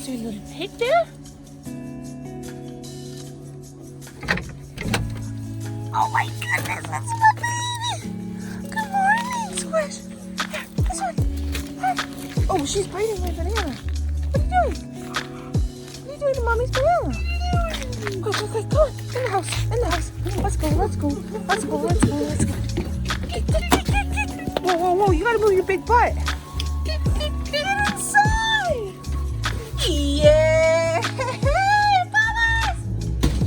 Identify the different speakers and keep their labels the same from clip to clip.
Speaker 1: Is there a little pig there? Oh my goodness, that's my baby! Good morning, Squish! Here, this one! Oh, she's biting my banana. What are you doing? What are you doing to Mommy's banana? Quick, quick, quick, come on! In the house, in the house! Let's go, let's go, let's go, let's go, let's go! Whoa, whoa, whoa, you gotta move your big butt! Get inside! Yeah! Hey, Bubbles!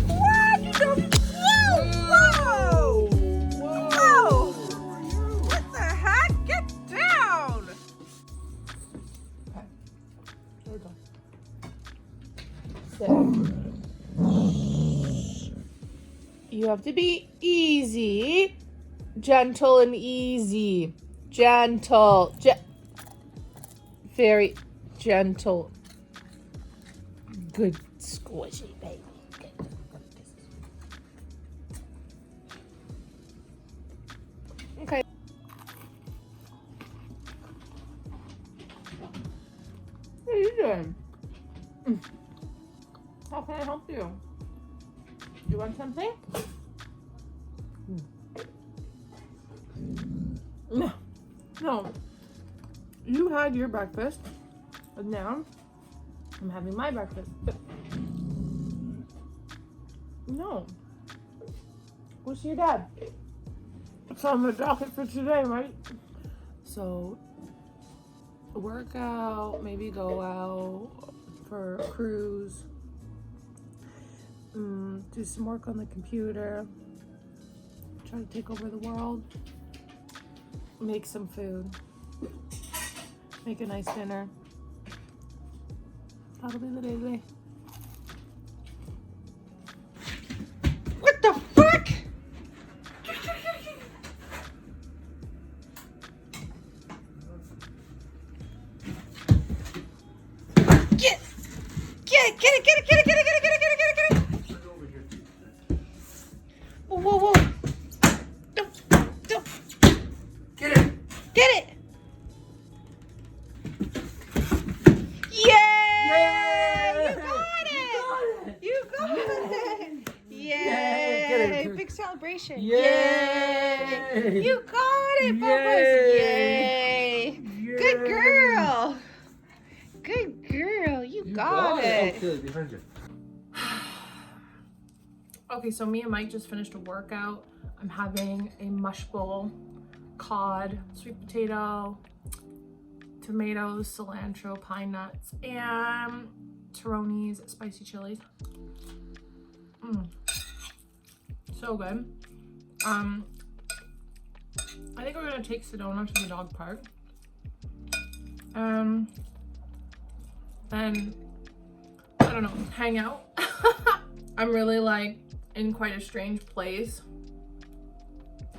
Speaker 1: What? You don't... Whoa! Whoa! What the heck? Get down! Okay. Here we go. Sit. You have to be easy. Gentle and easy. Gentle. Very gentle. Good squishy baby. Good. Okay. What are you doing? How can I help you? You want something? No. You had your breakfast, and now I'm having my breakfast. No. Go see your dad. It's on the docket for today, right? So, work out, maybe go out for a cruise, do some work on the computer, try to take over the world, make some food, make a nice dinner. That'll be the day today. What the fuck? Get it. Whoa. Don't. Get it. Yay! You got it. Yay! Big celebration. Yay! You got it, Bubbles. Yay! Good girl. You got it.
Speaker 2: Okay, behind you.
Speaker 1: Okay, so me and Mike just finished a workout. I'm having a mush bowl, cod, sweet potato, tomatoes, cilantro, pine nuts, and Taroni's spicy chilies. So good. I think we're gonna take Sedona to the dog park. Then I don't know, hang out. I'm really like in quite a strange place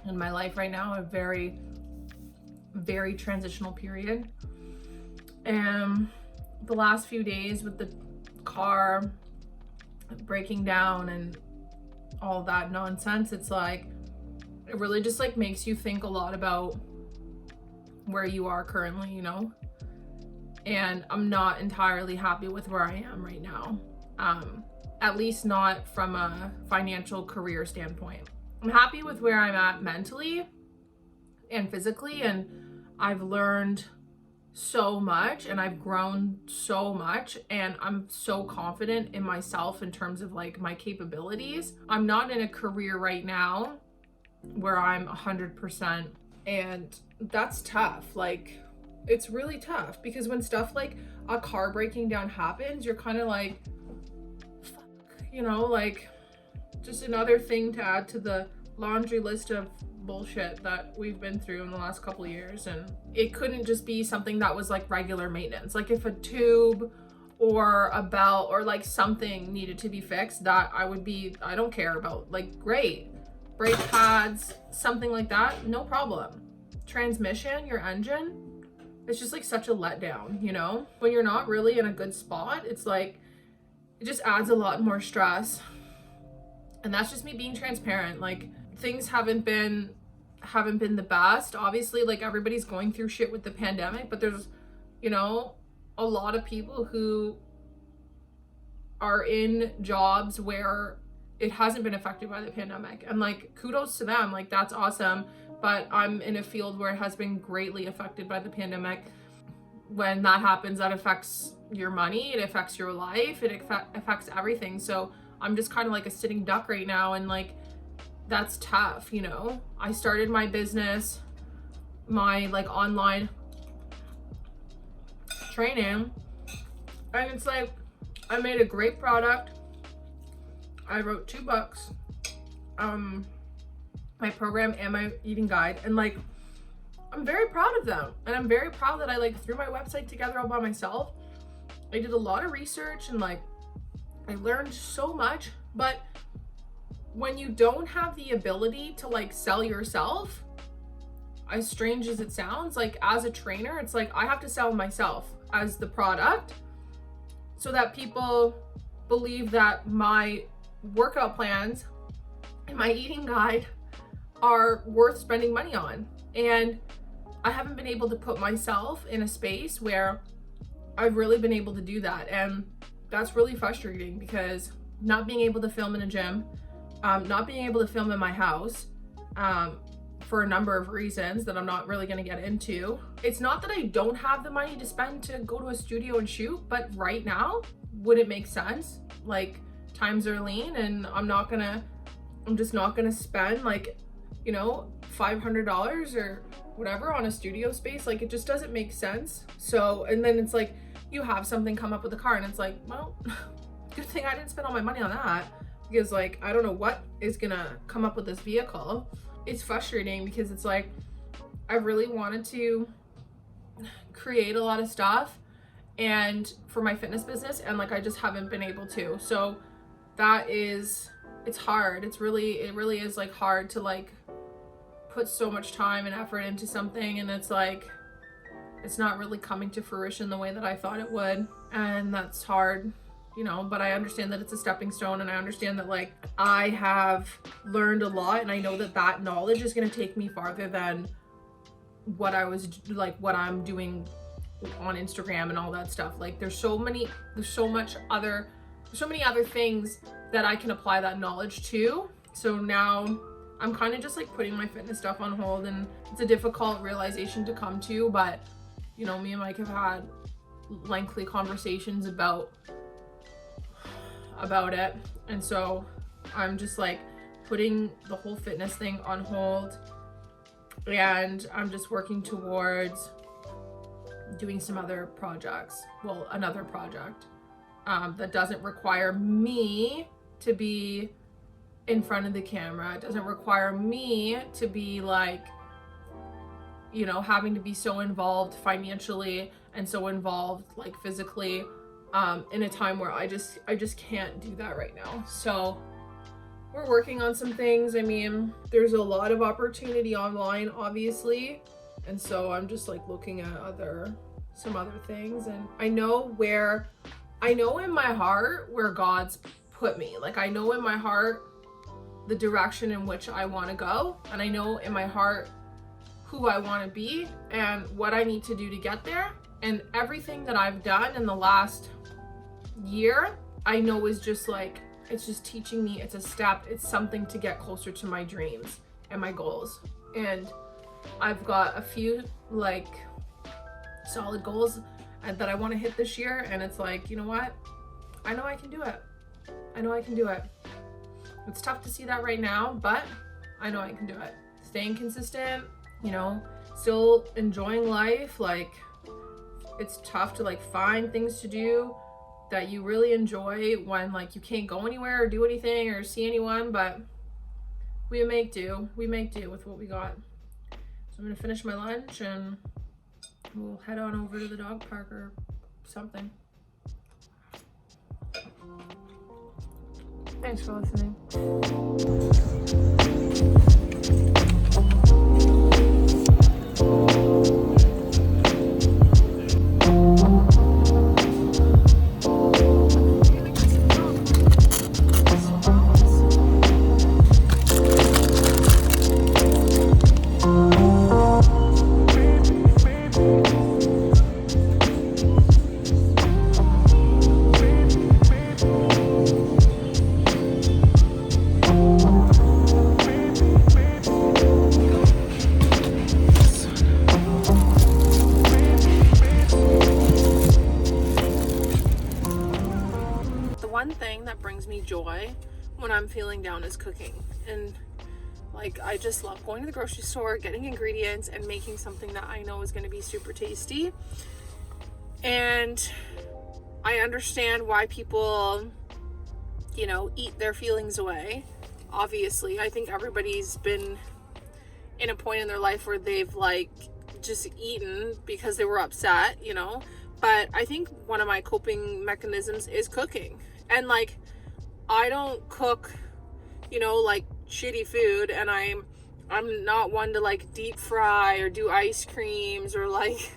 Speaker 1: in my life right now, a very, very transitional period. And the last few days with the car breaking down and all that nonsense, it's like, it really just like makes you think a lot about where you are currently, you know? And I'm not entirely happy with where I am right now. At least not from a financial career standpoint. I'm happy with where I'm at mentally and physically, and I've learned so much and I've grown so much, and I'm so confident in myself in terms of like my capabilities. I'm not in a career right now where I'm 100%, and that's tough. Like, it's really tough because when stuff like a car breaking down happens, you're kind of like, fuck, you know, like just another thing to add to the laundry list of bullshit that we've been through in the last couple of years. And it couldn't just be something that was like regular maintenance. Like if a tube or a belt or like something needed to be fixed, that I don't care about. Like, great. Brake pads, something like that, no problem. Transmission, your engine, it's just like such a letdown, you know? When you're not really in a good spot, it's like, it just adds a lot more stress. And that's just me being transparent. Like, things haven't been the best. Obviously, like, everybody's going through shit with the pandemic, but there's, you know, a lot of people who are in jobs where it hasn't been affected by the pandemic, and like kudos to them, like that's awesome. But I'm in a field where it has been greatly affected by the pandemic. When that happens, that affects your money, it affects your life, it affects everything. So I'm just kind of like a sitting duck right now, and like that's tough, you know. I started my business, my like online training, and it's like I made a great product. I wrote 2 books, my program and my eating guide, and like I'm very proud of them, and I'm very proud that I like threw my website together all by myself. I did a lot of research and like I learned so much. But when you don't have the ability to like sell yourself, as strange as it sounds, like as a trainer, it's like I have to sell myself as the product so that people believe that my workout plans and my eating guide are worth spending money on. And I haven't been able to put myself in a space where I've really been able to do that. And that's really frustrating, because not being able to film in a gym, not being able to film in my house, for a number of reasons that I'm not really going to get into. It's not that I don't have the money to spend to go to a studio and shoot, but right now, would it make sense? Like, times are lean, and I'm just not gonna spend like, you know, $500 or whatever on a studio space. Like, it just doesn't make sense. So, and then it's like you have something come up with a car, and it's like, well, good thing I didn't spend all my money on that, because like I don't know what is gonna come up with this vehicle. It's frustrating because it's like I really wanted to create a lot of stuff and for my fitness business, and like I just haven't been able to. So that is, it's hard. It really is like hard to like put so much time and effort into something, and it's like it's not really coming to fruition the way that I thought it would, and that's hard, you know. But I understand that it's a stepping stone, and I understand that like I have learned a lot, and I know that that knowledge is going to take me farther than what I'm doing on Instagram and all that stuff. Like there's so many other things that I can apply that knowledge to. So now I'm kind of just like putting my fitness stuff on hold, and it's a difficult realization to come to, but you know, me and Mike have had lengthy conversations about it, and so I'm just like putting the whole fitness thing on hold, and I'm just working towards doing some other projects. Well, another project that doesn't require me to be in front of the camera. It doesn't require me to be like, you know, having to be so involved financially and so involved like physically in a time where I just can't do that right now. So we're working on some things. I mean, there's a lot of opportunity online, obviously, and so I'm just like looking at some other things, and I know in my heart where God's put me. Like I know in my heart the direction in which I want to go, and I know in my heart who I want to be and what I need to do to get there. And everything that I've done in the last year, I know is just like, it's just teaching me, it's a step, it's something to get closer to my dreams and my goals. And I've got a few like solid goals that I want to hit this year, and it's like, you know what? I know I can do it. It's tough to see that right now, but I know I can do it. Staying consistent, you know, still enjoying life. Like, it's tough to like find things to do that you really enjoy when like you can't go anywhere or do anything or see anyone, but we make do with what we got. So I'm gonna finish my lunch and we'll head on over to the dog park or something. Thanks for listening. thing that brings me joy when I'm feeling down is cooking. And like, I just love going to the grocery store, getting ingredients, and making something that I know is going to be super tasty. And I understand why people, you know, eat their feelings away. Obviously, I think everybody's been in a point in their life where they've like just eaten because they were upset, you know. But I think one of my coping mechanisms is cooking. And like, I don't cook, you know, like shitty food, and I'm not one to like deep fry or do ice creams or like,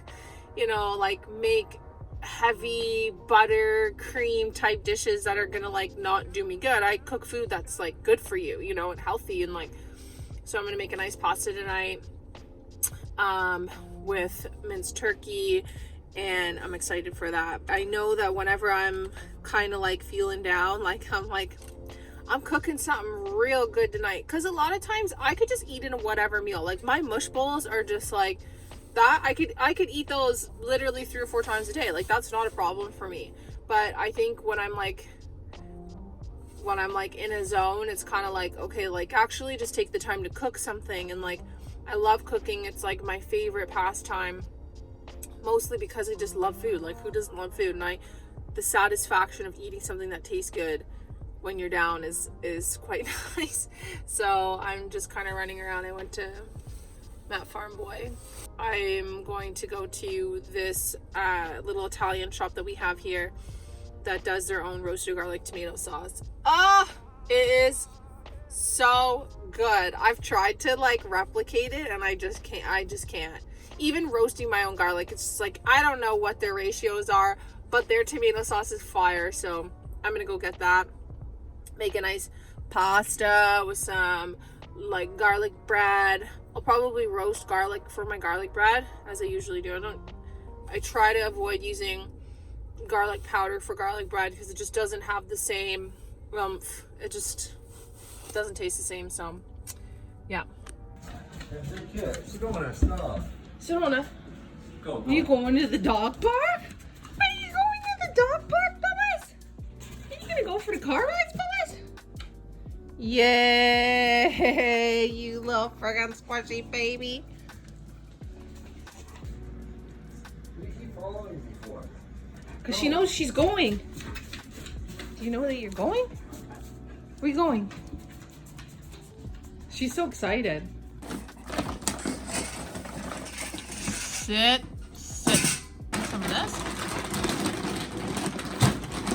Speaker 1: you know, like make heavy butter cream type dishes that are gonna like not do me good. I cook food that's like good for you, you know, and healthy. And like, so I'm gonna make a nice pasta tonight with minced turkey, and I'm excited for that. I know that whenever I'm kind of like feeling down, like I'm cooking something real good tonight, because a lot of times I could just eat in a whatever meal. Like my mush bowls are just like that. I could eat those literally 3 or 4 times a day. Like that's not a problem for me. But I think when I'm like in a zone, it's kind of like, okay, like actually just take the time to cook something. And like, I love cooking. It's like my favorite pastime, mostly because I just love food. Like who doesn't love food? And the satisfaction of eating something that tastes good when you're down is quite nice. So I'm just kind of running around. I went to Matt Farm Boy. I'm going to go to this little Italian shop that we have here that does their own roasted garlic tomato sauce. It is so good. I've tried to like replicate it, and I just can't. Even roasting my own garlic, it's just like, I don't know what their ratios are, but their tomato sauce is fire. So I'm gonna go get that, make a nice pasta with some like garlic bread. I'll probably roast garlic for my garlic bread, as I usually do. I try to avoid using garlic powder for garlic bread because it just doesn't have the same it just doesn't taste the same. So yeah.
Speaker 2: Sedona, stop.
Speaker 1: Sedona,
Speaker 2: Go.
Speaker 1: are you going to the dog park? Are you going to the dog park, Bubba's? Are you gonna go for the car rides, Bubba's? Yay, you little friggin' squishy baby.
Speaker 2: Did you keep following before?
Speaker 1: Because she knows she's going. Do you know that you're going? Where are you going? She's so excited. Sit. Some of this.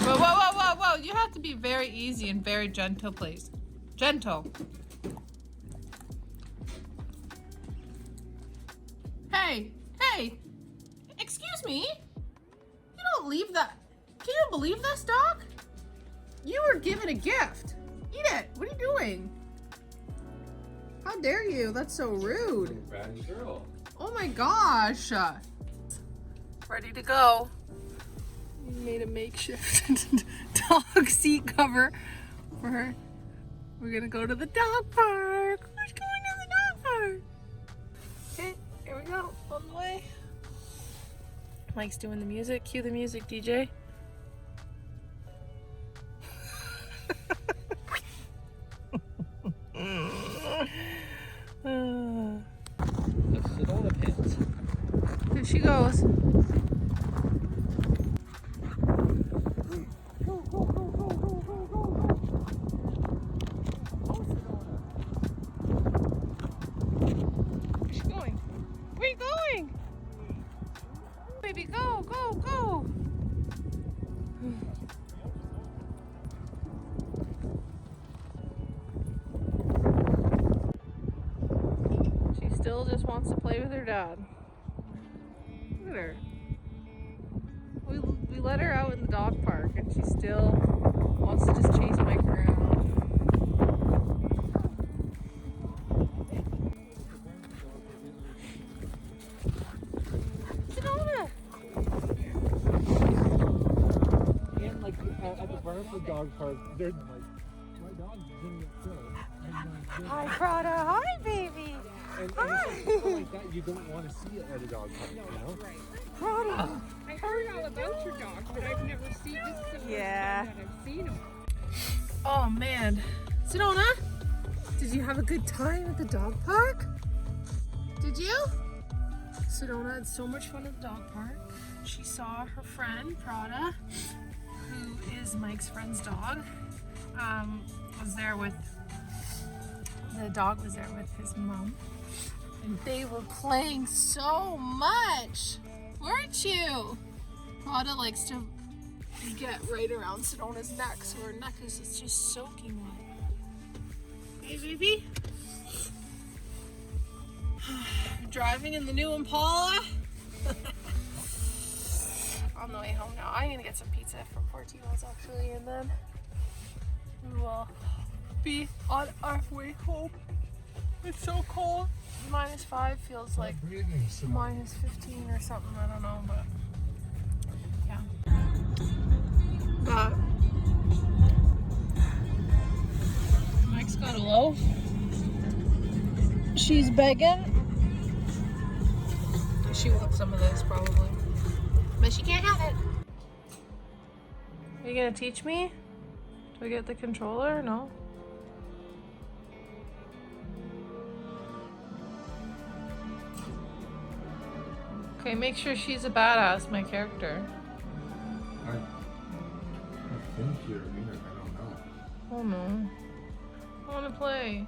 Speaker 1: Whoa. You have to be very easy and very gentle, please. Gentle. Hey. Excuse me. You don't leave that. Can you believe this, dog? You were given a gift. Eat it. What are you doing? How dare you? That's so rude.
Speaker 2: Bad girl.
Speaker 1: Oh my gosh. Ready to go. We made a makeshift dog seat cover for her. We're gonna go to the dog park. Who's going to the dog park? Okay, here we go. On the way. Mike's doing the music. Cue the music, DJ.
Speaker 2: The Sedona pins.
Speaker 1: Here she goes. Where's she going? Where are you going? Baby, go. She still just wants to play with her dad. Look at her. We let her out in the dog park, and she still wants to just chase Mike around. Sedona!
Speaker 2: And like at the Barnford dog park, they're like, my dog didn't get killed.
Speaker 3: Hi, Prada. Hi, baby.
Speaker 2: And it's something like that you don't want to see it at a dog park, you know?
Speaker 3: Prada.
Speaker 4: I heard all about your dog, but I've never seen this. Is the first
Speaker 3: Yeah.
Speaker 4: time that I've seen him.
Speaker 1: Oh man. Sedona, did you have a good time at the dog park? Did you? Sedona had so much fun at the dog park. She saw her friend, Prada, who is Mike's friend's dog, was there with, the dog was there with his mom. And they were playing so much, weren't you? Prada likes to get right around Sedona's neck, so her neck is just soaking wet. Hey, baby. Driving in the new Impala. On the way home now. I'm gonna get some pizza from Portillo's actually, and then we will be on our way home. It's so cold. -5 feels like -15 or something. I don't know, but yeah. But Mike's got a loaf. She's begging. She wants some of this probably, but she can't have it. Are you gonna teach me? Do I get the controller? No. Okay, make sure she's a badass, my character.
Speaker 4: I think you're weird. I don't know.
Speaker 1: Oh no. I wanna play.